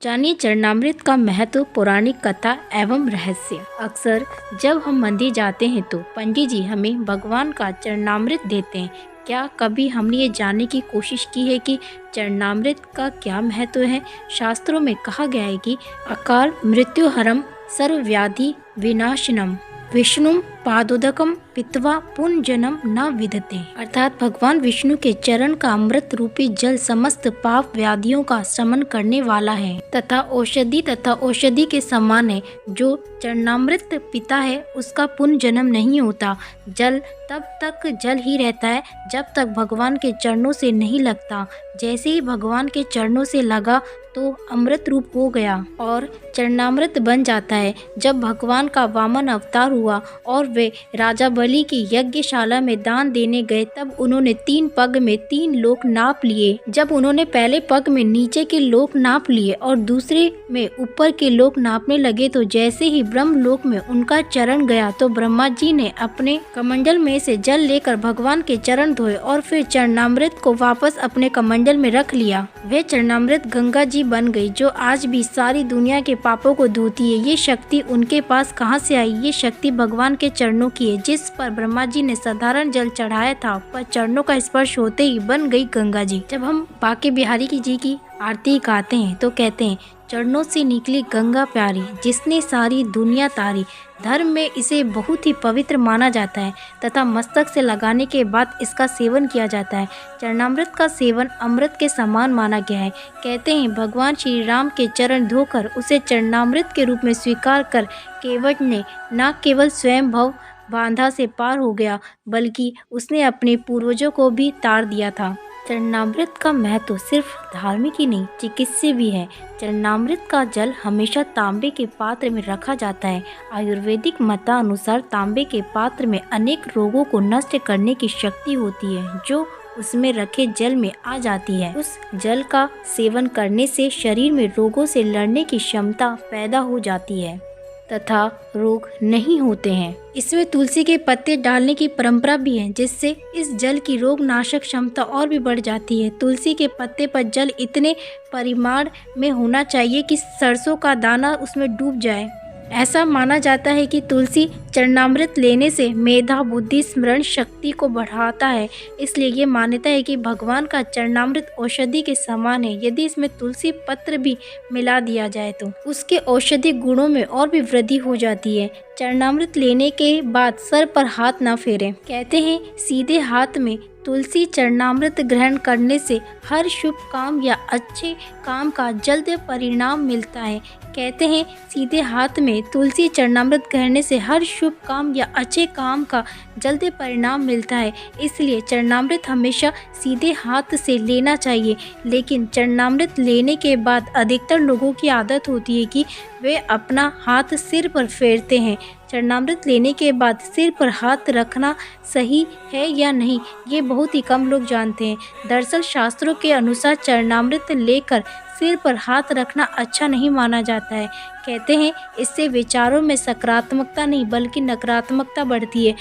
जानिए चरणामृत का महत्व, पौराणिक कथा एवं रहस्य। अक्सर जब हम मंदिर जाते हैं तो पंडित जी हमें भगवान का चरणामृत देते हैं। क्या कभी हमने ये जानने की कोशिश की है कि चरणामृत का क्या महत्व है? शास्त्रों में कहा गया है कि अकाल मृत्युहरम सर्वव्याधि विनाशनम विष्णु पादोदकम पित्वा पुनर्जन्म न विदते, अर्थात भगवान विष्णु के चरण का अमृत रूपी जल समस्त पाप व्याधियों का शमन करने वाला है तथा औषधि के समान है। जो चरणामृत पीता है उसका पुनर्जन्म नहीं होता। जल तब तक जल ही रहता है जब तक भगवान के चरणों से नहीं लगता। जैसे ही भगवान के चरणों से लगा तो अमृत रूप हो गया और चरणामृत बन जाता है। जब भगवान का वामन अवतार हुआ और वे राजा बलि की यज्ञशाला में दान देने गए, तब उन्होंने 3 पग में 3 लोक नाप लिए। जब उन्होंने पहले पग में नीचे के लोक नाप लिए और दूसरे में ऊपर के लोक नापने लगे, तो जैसे ही ब्रह्मलोक में उनका चरण गया तो ब्रह्मा जी ने अपने कमंडल में से जल लेकर भगवान के चरण धोए और फिर चरणामृत को वापस अपने कमंडल में रख लिया। वह चरणामृत गंगा जी बन गई, जो आज भी सारी दुनिया के पापों को धोती है। ये शक्ति उनके पास कहाँ से आई? ये शक्ति भगवान के चरणों की है, जिस पर ब्रह्मा जी ने साधारण जल चढ़ाया था, पर चरणों का स्पर्श होते ही बन गई गंगा जी। जब हम बांके बिहारी जी की आरती गाते हैं तो कहते हैं, चरणों से निकली गंगा प्यारी, जिसने सारी दुनिया तारी। धर्म में इसे बहुत ही पवित्र माना जाता है तथा मस्तक से लगाने के बाद इसका सेवन किया जाता है। चरणामृत का सेवन अमृत के समान माना गया है। कहते हैं भगवान श्री राम के चरण धोकर उसे चरणामृत के रूप में स्वीकार कर केवट ने न केवल स्वयं भव बांधा से पार हो गया, बल्कि उसने अपने पूर्वजों को भी तार दिया था। चरणामृत का महत्व सिर्फ धार्मिक ही नहीं, चिकित्सीय भी है। चरणामृत का जल हमेशा तांबे के पात्र में रखा जाता है। आयुर्वेदिक मतानुसार तांबे के पात्र में अनेक रोगों को नष्ट करने की शक्ति होती है, जो उसमें रखे जल में आ जाती है। उस जल का सेवन करने से शरीर में रोगों से लड़ने की क्षमता पैदा हो जाती है तथा रोग नहीं होते हैं। इसमें तुलसी के पत्ते डालने की परंपरा भी है, जिससे इस जल की रोग नाशक क्षमता और भी बढ़ जाती है। तुलसी के पत्ते पर जल इतने परिमाण में होना चाहिए कि सरसों का दाना उसमें डूब जाए। ऐसा माना जाता है कि तुलसी चरणामृत लेने से मेधा, बुद्धि, स्मरण शक्ति को बढ़ाता है। इसलिए ये मान्यता है कि भगवान का चरणामृत औषधि के समान है। यदि इसमें तुलसी पत्र भी मिला दिया जाए तो उसके औषधि गुणों में और भी वृद्धि हो जाती है। चरणामृत लेने के बाद सर पर हाथ न फेरें। कहते हैं सीधे हाथ में तुलसी चरणामृत ग्रहण करने से हर शुभ काम या अच्छे काम का जल्द परिणाम मिलता है। कहते हैं सीधे हाथ में तुलसी चरणामृत ग्रहण से हर शुभ काम या अच्छे काम का जल्द परिणाम मिलता है। इसलिए चरणामृत हमेशा सीधे हाथ से लेना चाहिए। लेकिन चरणामृत लेने के बाद अधिकतर लोगों की आदत होती है कि वे अपना हाथ सिर पर फेरते हैं। चरणामृत लेने के बाद सिर पर हाथ रखना सही है या नहीं, ये बहुत ही कम लोग जानते हैं। दरअसल शास्त्रों के अनुसार चरणामृत लेकर सिर पर हाथ रखना अच्छा नहीं माना जाता है। कहते हैं इससे विचारों में सकारात्मकता नहीं बल्कि नकारात्मकता बढ़ती है।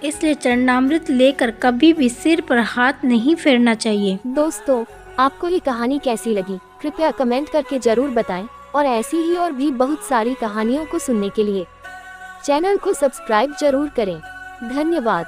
इसलिए चरणामृत लेकर कभी भी सिर पर हाथ नहीं फेरना चाहिए। दोस्तों, आपको ये कहानी कैसी लगी? कृपया कमेंट करके जरूर बताएं और ऐसी ही और भी बहुत सारी कहानियों को सुनने के लिए चैनल को सब्सक्राइब जरूर करें। धन्यवाद।